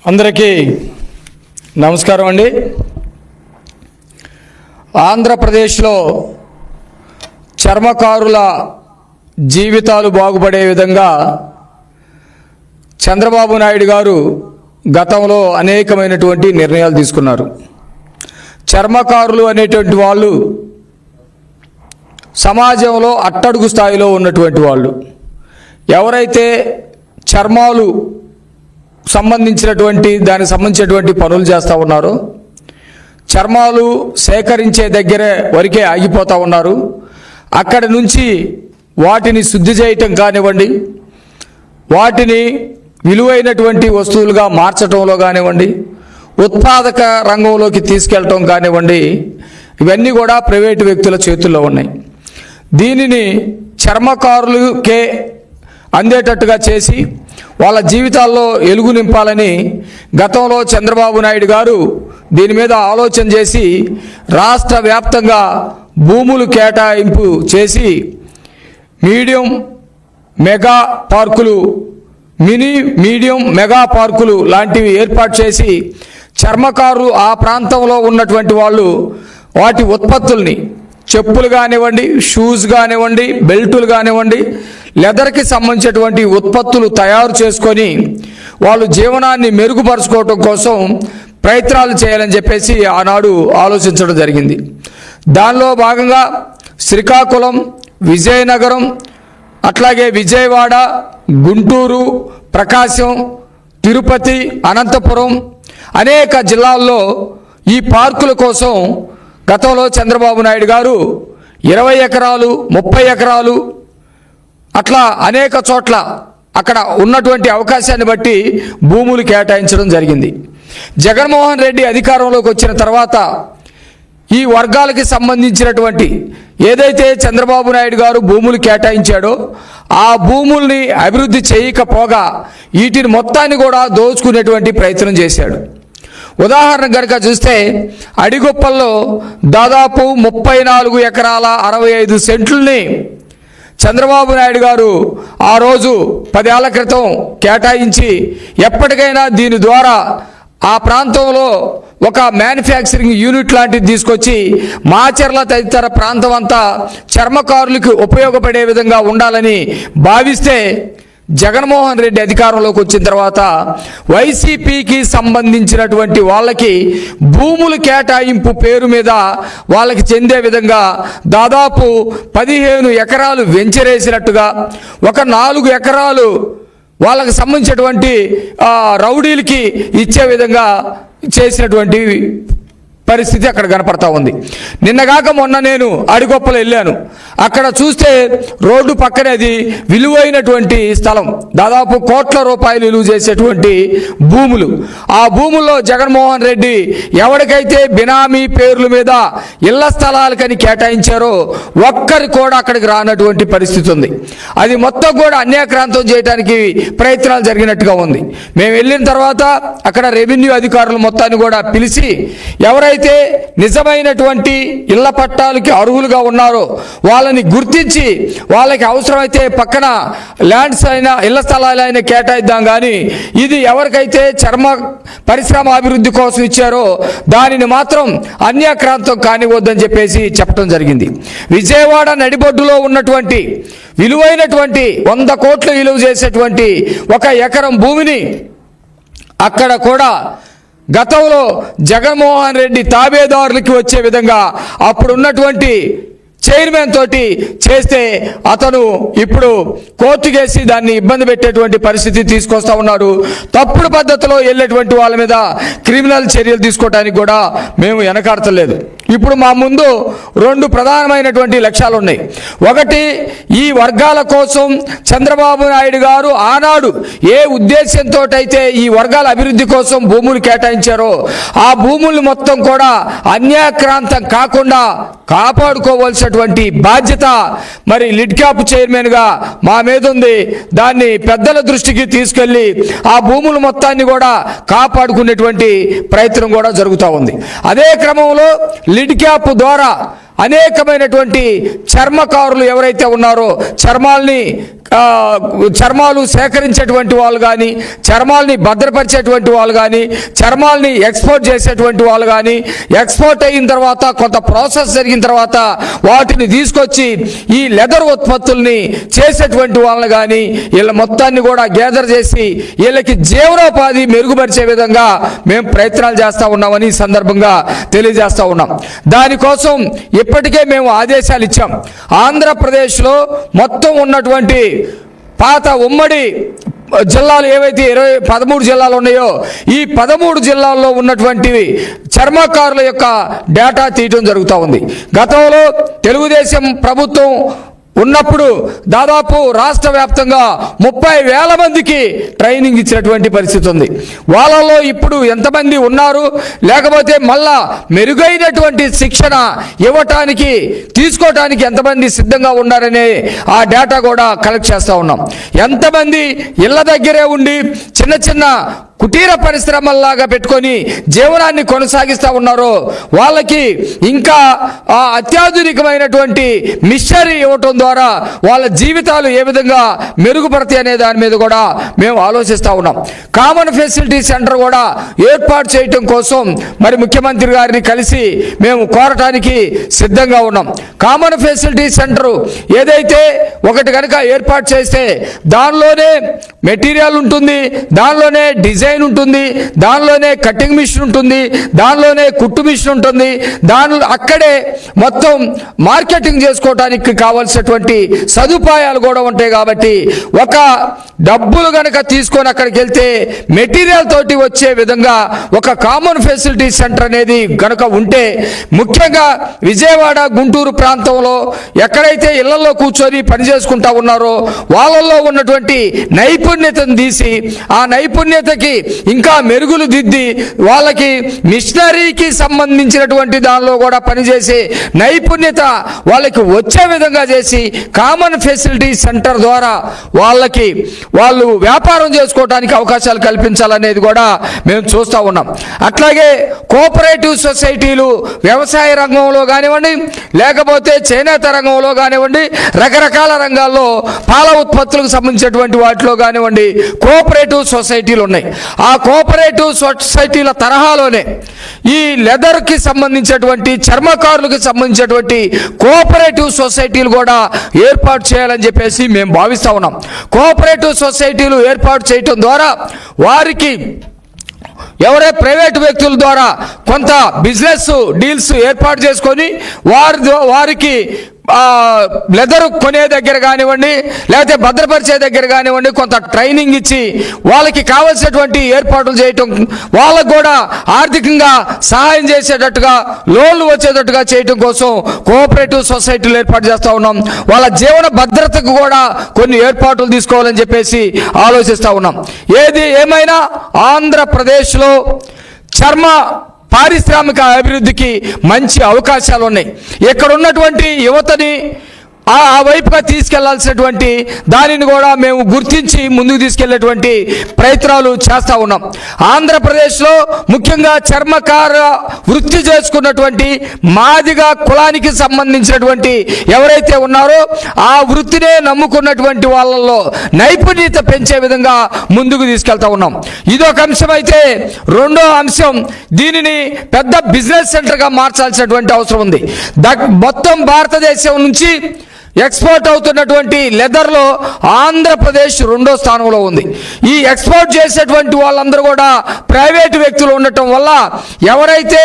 అందరికీ నమస్కారం అండి. ఆంధ్రప్రదేశ్లో చర్మకారుల జీవితాలు బాగుపడే విధంగా చంద్రబాబు నాయుడు గారు గతంలో అనేకమైనటువంటి నిర్ణయాలు తీసుకున్నారు. చర్మకారులు అనేటువంటి వాళ్ళు సమాజంలో అట్టడుగు స్థాయిలో ఉన్నటువంటి వాళ్ళు. ఎవరైతే చర్మాలు దానికి సంబంధించినటువంటి పనులు చేస్తూ ఉన్నారో, చర్మాలు సేకరించే దగ్గరే వరకే ఆగిపోతూ ఉన్నారు. అక్కడి నుంచి వాటిని శుద్ధి చేయటం కానివ్వండి, వాటిని విలువైనటువంటి వస్తువులుగా మార్చడంలో కానివ్వండి, ఉత్పాదక రంగంలోకి తీసుకెళ్ళటం కానివ్వండి, ఇవన్నీ కూడా ప్రైవేటు వ్యక్తుల చేతుల్లో ఉన్నాయి. దీనిని చర్మకారులకే అందేటట్టుగా చేసి వాళ్ళ జీవితాల్లో వెలుగు నింపాలని గతంలో చంద్రబాబు నాయుడు గారు దీని మీద ఆలోచన చేసి రాష్ట్ర వ్యాప్తంగా భూములు కేటాయింపు చేసి మీడియం మెగా పార్కులు, మీడియం మెగా పార్కులు లాంటివి ఏర్పాటు చేసి చర్మకారులు ఆ ప్రాంతంలో ఉన్నటువంటి వాళ్ళు వాటి ఉత్పత్తుల్ని, చెప్పులు కానివ్వండి, షూస్ కానివ్వండి, బెల్టులు కానివ్వండి, లెదర్కి సంబంధించినటువంటి ఉత్పత్తులు తయారు చేసుకొని వాళ్ళు జీవనాన్ని మెరుగుపరుచుకోవటం కోసం ప్రయత్నాలు చేయాలని చెప్పేసి ఆనాడు ఆలోచించడం జరిగింది. దానిలో భాగంగా శ్రీకాకుళం, విజయనగరం, అట్లాగే విజయవాడ, గుంటూరు, ప్రకాశం, తిరుపతి, అనంతపురం అనేక జిల్లాల్లో ఈ పార్కుల కోసం గతంలో చంద్రబాబు నాయుడు గారు 20 ఎకరాలు, 30 ఎకరాలు అట్లా అనేక చోట్ల అక్కడ ఉన్నటువంటి అవకాశాన్ని బట్టి భూములు కేటాయించడం జరిగింది. జగన్మోహన్ రెడ్డి అధికారంలోకి వచ్చిన తర్వాత ఈ వర్గాలకి సంబంధించినటువంటి ఏదైతే చంద్రబాబు నాయుడు గారు భూములు కేటాయించాడో ఆ భూముల్ని అభివృద్ధి చేయకపోగా వీటిని మొత్తాన్ని కూడా దోచుకునేటువంటి ప్రయత్నం చేశాడు. ఉదాహరణ కనుక చూస్తే అడిగొప్పల్లో దాదాపు 34 ఎకరాల 65 సెంట్లని చంద్రబాబు నాయుడు గారు ఆ రోజు 10 ఏళ్ల క్రితం కేటాయించి ఎప్పటికైనా దీని ద్వారా ఆ ప్రాంతంలో ఒక మ్యానుఫ్యాక్చరింగ్ యూనిట్ లాంటిది తీసుకొచ్చి మాచర్ల తదితర ప్రాంతం అంతా చర్మకారులకు ఉపయోగపడే విధంగా ఉండాలని భావిస్తే జగన్మోహన్ రెడ్డి అధికారంలోకి వచ్చిన తర్వాత వైసీపీకి సంబంధించినటువంటి వాళ్ళకి భూముల కేటాయింపు పేరు మీద వాళ్ళకి చెందే విధంగా దాదాపు 15 ఎకరాలు వెంచరేసినట్టుగా, ఒక 4 ఎకరాలు వాళ్ళకి సంబంధించినటువంటి రౌడీలకి ఇచ్చే విధంగా చేసినటువంటి పరిస్థితి అక్కడ కనపడతా ఉంది. నిన్నగాక మొన్న నేను అడిగొప్పలు వెళ్ళాను. అక్కడ చూస్తే రోడ్డు పక్కనే అది విలువైనటువంటి స్థలం, దాదాపు కోట్ల రూపాయలు విలువ చేసేటువంటి భూములు. ఆ భూముల్లో జగన్మోహన్ రెడ్డి ఎవరికైతే బినామీ పేర్ల మీద ఇళ్ల స్థలాలకని కేటాయించారో ఒక్కరు కూడా అక్కడికి రానటువంటి పరిస్థితి ఉంది. అది మొత్తం కూడా అన్యాక్రాంతం చేయడానికి ప్రయత్నాలు జరిగినట్టుగా ఉంది. మేము వెళ్ళిన తర్వాత అక్కడ రెవెన్యూ అధికారులు మొత్తాన్ని కూడా పిలిచి ఎవరైతే నిజమైనటువంటి ఇళ్ల పట్టాలకి అర్హులుగా ఉన్నారో వాళ్ళని గుర్తించి వాళ్ళకి అవసరమైతే పక్కన ల్యాండ్స్ అయినా ఇళ్ల స్థలాలైనా కేటాయిద్దాం, కానీ ఇది ఎవరికైతే చర్మ పరిశ్రమ అభివృద్ధి కోసం ఇచ్చారో దానిని మాత్రం అన్యాక్రాంతం కానివద్దని చెప్పేసి చెప్పడం జరిగింది. విజయవాడ నడిబొడ్డులో ఉన్నటువంటి విలువైనటువంటి 100 కోట్లు విలువ చేసేటువంటి 1 ఎకరం భూమిని అక్కడ కూడా గతంలో జగన్మోహన్ రెడ్డి తాబేదారులకి వచ్చే విధంగా అప్పుడున్నటువంటి చైర్మన్ తోటి చేస్తే అతను ఇప్పుడు కోర్టు కేసి దాన్ని ఇబ్బంది పెట్టేటువంటి పరిస్థితి తీసుకొస్తా ఉన్నారు. తప్పుడు పద్ధతిలో వెళ్ళేటువంటి వాళ్ళ మీద క్రిమినల్ చర్యలు తీసుకోవడానికి కూడా మేము వెనకాడతలేదు. ఇప్పుడు మా ముందు 2 ప్రధానమైనటువంటి లక్ష్యాలు ఉన్నాయి. ఒకటి, ఈ వర్గాల కోసం చంద్రబాబు నాయుడు గారు ఆనాడు ఏ ఉద్దేశంతో అయితే ఈ వర్గాల అభివృద్ధి కోసం భూములు కేటాయించారో ఆ భూములు మొత్తం కూడా అన్యాక్రాంతం కాకుండా కాపాడుకోవాల్సినటువంటి బాధ్యత మరి లిడ్ క్యాప్ చైర్మన్గా మా మీద ఉంది. దాన్ని పెద్దల దృష్టికి తీసుకెళ్లి ఆ భూములు మొత్తాన్ని కూడా కాపాడుకునేటువంటి ప్రయత్నం కూడా జరుగుతూ ఉంది. అదే క్రమంలో లిడ్ క్యాప్ ద్వారా అనేకమైనటువంటి చర్మకారులు ఎవరైతే ఉన్నారో చర్మాల్ని చర్మాలు సేకరించేటువంటి వాళ్ళు కానీ, చర్మాలని భద్రపరిచేటువంటి వాళ్ళు కానీ, చర్మాలని ఎక్స్పోర్ట్ చేసేటువంటి వాళ్ళు కానీ, ఎక్స్పోర్ట్ అయిన తర్వాత కొంత ప్రాసెస్ జరిగిన తర్వాత వాటిని తీసుకొచ్చి ఈ లెదర్ ఉత్పత్తుల్ని చేసేటువంటి వాళ్ళని కానీ వీళ్ళ మొత్తాన్ని కూడా గ్యాదర్ చేసి వీళ్ళకి జీవనోపాధి మెరుగుపరిచే విధంగా మేము ప్రయత్నాలు చేస్తూ ఉన్నామని ఈ సందర్భంగా తెలియజేస్తూ ఉన్నాం. దానికోసం ఇప్పటికే మేము ఆదేశాలు ఇచ్చాం. ఆంధ్రప్రదేశ్లో మొత్తం ఉన్నటువంటి పాత ఉమ్మడి జిల్లాలు ఏవైతే 13 జిల్లాలు ఉన్నాయో ఈ 13 జిల్లాల్లో ఉన్నటువంటి చర్మకారుల యొక్క డేటా తీయడం జరుగుతూ ఉంది. గతంలో తెలుగుదేశం ప్రభుత్వం ఉన్నప్పుడు దాదాపు రాష్ట్ర వ్యాప్తంగా 30,000 మందికి ట్రైనింగ్ ఇచ్చినటువంటి పరిస్థితి ఉంది. వాళ్ళలో ఇప్పుడు ఎంతమంది ఉన్నారు, లేకపోతే మళ్ళా మెరుగైనటువంటి శిక్షణ ఇవ్వటానికి తీసుకోవటానికి ఎంతమంది సిద్ధంగా ఉన్నారనే ఆ డేటా కూడా కలెక్ట్ చేస్తూ ఉన్నాం. ఎంతమంది ఇళ్ళ దగ్గరే ఉండి చిన్న చిన్న కుటీర పరిశ్రమల్లాగా పెట్టుకొని జీవనాన్ని కొనసాగిస్తూ ఉన్నారో వాళ్ళకి ఇంకా ఆ అత్యాధునికమైనటువంటి మిషనరీ ఇవ్వటం ద్వారా వాళ్ళ జీవితాలు ఏ విధంగా మెరుగుపడతాయి అనే దాని మీద కూడా మేము ఆలోచిస్తూ ఉన్నాం. కామన్ ఫెసిలిటీ సెంటర్ కూడా ఏర్పాటు చేయటం కోసం మరి ముఖ్యమంత్రి గారిని కలిసి మేము కోరటానికి సిద్ధంగా ఉన్నాం. కామన్ ఫెసిలిటీ సెంటర్ ఏదైతే ఒకటి కనుక ఏర్పాటు చేస్తే దానిలోనే మెటీరియల్ ఉంటుంది, దానిలోనే డిజైన్ ఉంటుంది, దానిలోనే కటింగ్ మిషన్ ఉంటుంది, దానిలోనే కుట్టు మిషన్ ఉంటుంది, అక్కడే మొత్తం మార్కెటింగ్ చేసుకోవడానికి కావాల్సినటువంటి సదుపాయాలు కూడా ఉంటాయి. కాబట్టి ఒక డబ్బులు గనక తీసుకొని అక్కడికి వెళ్తే మెటీరియల్ తోటి వచ్చే విధంగా ఒక కామన్ ఫెసిలిటీ సెంటర్ అనేది గనక ఉంటే, ముఖ్యంగా విజయవాడ గుంటూరు ప్రాంతంలో ఎక్కడైతే ఇళ్లలో కూర్చొని పనిచేసుకుంటా ఉన్నారో వాళ్ళల్లో ఉన్నటువంటి నైపుణ్యతను తీసి ఆ నైపుణ్యతకి ఇంకా మెరుగులు దిద్ది వాళ్ళకి మిషనరీకి సంబంధించినటువంటి దానిలో కూడా పనిచేసే నైపుణ్యత వాళ్ళకి వచ్చే విధంగా చేసి కామన్ ఫెసిలిటీ సెంటర్ ద్వారా వాళ్ళు వ్యాపారం చేసుకోవడానికి అవకాశాలు కల్పించాలనేది కూడా మేము చూస్తూ ఉన్నాం. అట్లాగే కోఆపరేటివ్ సొసైటీలు వ్యవసాయ రంగంలో కానివ్వండి, లేకపోతే చేనేత రంగంలో కానివ్వండి, రకరకాల రంగాల్లో పాల ఉత్పత్తులకు సంబంధించినటువంటి వాటిలో కానివ్వండి కోఆపరేటివ్ సొసైటీలు ఉన్నాయి. ఆ కోఆపరేటివ్ సొసైటీల తరహాలోనే ఈ లెదర్కి సంబంధించినటువంటి చర్మకారులకు సంబంధించినటువంటి కోఆపరేటివ్ సొసైటీలు కూడా ఏర్పాటు చేయాలని చెప్పేసి మేము భావిస్తూ ఉన్నాం. కోఆపరేటివ్ సొసైటీలు ఏర్పాటు చేయటం ద్వారా వారికి ప్రైవేటు వ్యక్తుల ద్వారా కొంత బిజినెస్ డీల్స్ ఏర్పాటు చేసుకొని వారికి లెదర్ కొనే దగ్గర కానివ్వండి, లేకపోతే భద్రపరిచే దగ్గర కానివ్వండి కొంత ట్రైనింగ్ ఇచ్చి వాళ్ళకి కావాల్సినటువంటి ఏర్పాట్లు చేయటం, వాళ్ళకు కూడా ఆర్థికంగా సహాయం చేసేటట్టుగా లోన్లు వచ్చేటట్టుగా చేయటం కోసం కోఆపరేటివ్ సొసైటీలు ఏర్పాటు చేస్తూ ఉన్నాం. వాళ్ళ జీవన భద్రతకు కూడా కొన్ని ఏర్పాట్లు తీసుకోవాలని చెప్పేసి ఆలోచిస్తూ ఉన్నాం. ఏది ఏమైనా ఆంధ్రప్రదేశ్లో చర్మ పారిశ్రామిక అభివృద్ధికి మంచి అవకాశాలు ఉన్నాయి. ఇక్కడ ఉన్నటువంటి యువతని ఆ వైపుగా తీసుకెళ్లాల్సినటువంటి దానిని కూడా మేము గుర్తించి ముందుకు తీసుకెళ్లేటువంటి ప్రయత్నాలు చేస్తూ ఉన్నాం. ఆంధ్రప్రదేశ్లో ముఖ్యంగా చర్మకార వృత్తి చేసుకున్నటువంటి మాదిగా కులానికి సంబంధించినటువంటి ఎవరైతే ఉన్నారో ఆ వృత్తినే నమ్ముకున్నటువంటి వాళ్ళల్లో నైపుణ్యత పెంచే విధంగా ముందుకు తీసుకెళ్తా ఉన్నాం. ఇదొక అంశం అయితే, రెండో అంశం దీనిని పెద్ద బిజినెస్ సెంటర్గా మార్చాల్సినటువంటి అవసరం ఉంది. మొత్తం భారతదేశం నుంచి ఎక్స్పోర్ట్ అవుతున్నటువంటి లెదర్లో ఆంధ్రప్రదేశ్ 2వ స్థానంలో ఉంది. ఈ ఎక్స్పోర్ట్ చేసేటువంటి వాళ్ళందరూ కూడా ప్రైవేటు వ్యక్తులు ఉండటం వల్ల ఎవరైతే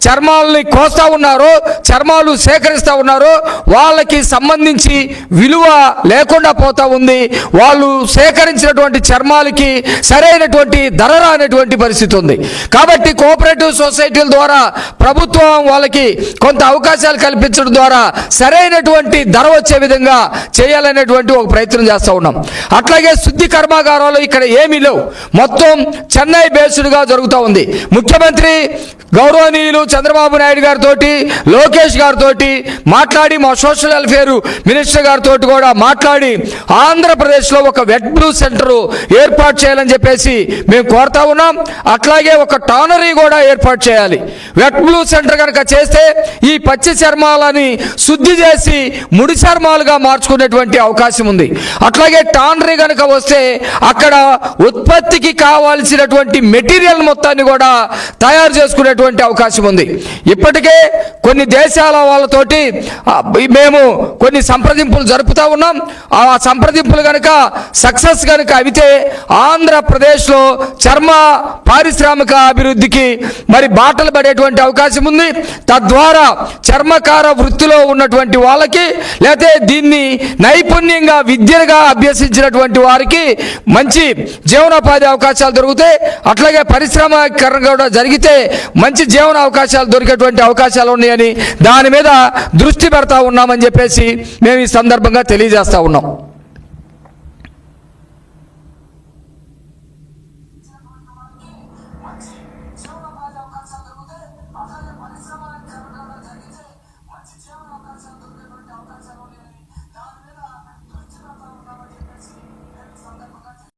చర్మాలని కోస్తా ఉన్నారో, చర్మాలు సేకరిస్తూ ఉన్నారో వాళ్ళకి సంబంధించి విలువ లేకుండా పోతా ఉంది. వాళ్ళు సేకరించినటువంటి చర్మాలకి సరైనటువంటి ధర రానటువంటి పరిస్థితి ఉంది. కాబట్టి కోఆపరేటివ్ సొసైటీల ద్వారా ప్రభుత్వం వాళ్ళకి కొంత అవకాశాలు కల్పించడం ద్వారా సరైనటువంటి ధర వచ్చే విధంగా చేయాలనేటువంటి ఒక ప్రయత్నం చేస్తూ ఉన్నాం. అట్లాగే శుద్ధి కర్మాగారాలు ఇక్కడ ఏమీ లేవు, మొత్తం చెన్నై బేస్డ్గా జరుగుతూ ఉంది. ముఖ్యమంత్రి గౌరవనీయులు చంద్రబాబు నాయుడు గారితో, లోకేష్ గారితో మాట్లాడి, మా సోషల్ వెల్ఫేర్ మినిస్టర్ గారితో కూడా మాట్లాడి ఆంధ్రప్రదేశ్లో ఒక వెట్ బ్లూ సెంటర్ ఏర్పాటు చేయాలని చెప్పేసి మేము కోరుతా ఉన్నాం. అట్లాగే ఒక టానరీ కూడా ఏర్పాటు చేయాలి. వెట్ బ్లూ సెంటర్ కనుక చేస్తే ఈ పచ్చి చర్మాలని శుద్ధి చేసి ముడి చర్మ పరిశ్రమలుగా మార్చుకునేటువంటి అవకాశం ఉంది. అట్లాగే టాండరీ కనుక వస్తే అక్కడ ఉత్పత్తికి కావాల్సినటువంటి మెటీరియల్ మొత్తాన్ని కూడా తయారు చేసుకునేటువంటి అవకాశం ఉంది. ఇప్పటికే కొన్ని దేశాల వాళ్ళతోటి మేము కొన్ని సంప్రదింపులు జరుపుతూ ఉన్నాం. ఆ సంప్రదింపులు కనుక సక్సెస్ కనుక అయితే ఆంధ్రప్రదేశ్లో చర్మ పారిశ్రామిక అభివృద్ధికి మరి బాటలు పడేటువంటి అవకాశం ఉంది. తద్వారా చర్మకార వృత్తిలో ఉన్నటువంటి వాళ్ళకి లేకపోతే దీన్ని నైపుణ్యంగా విద్యగా అభ్యసించినటువంటి వారికి మంచి జీవనోపాధి అవకాశాలు దొరుకుతాయి. అట్లాగే పరిశ్రమీకరణ కూడా జరిగితే మంచి జీవన అవకాశాలు దొరికేటువంటి అవకాశాలు ఉన్నాయని దాని మీద దృష్టి పెడతా ఉన్నామని చెప్పేసి మేము ఈ సందర్భంగా తెలియజేస్తా ఉన్నాం.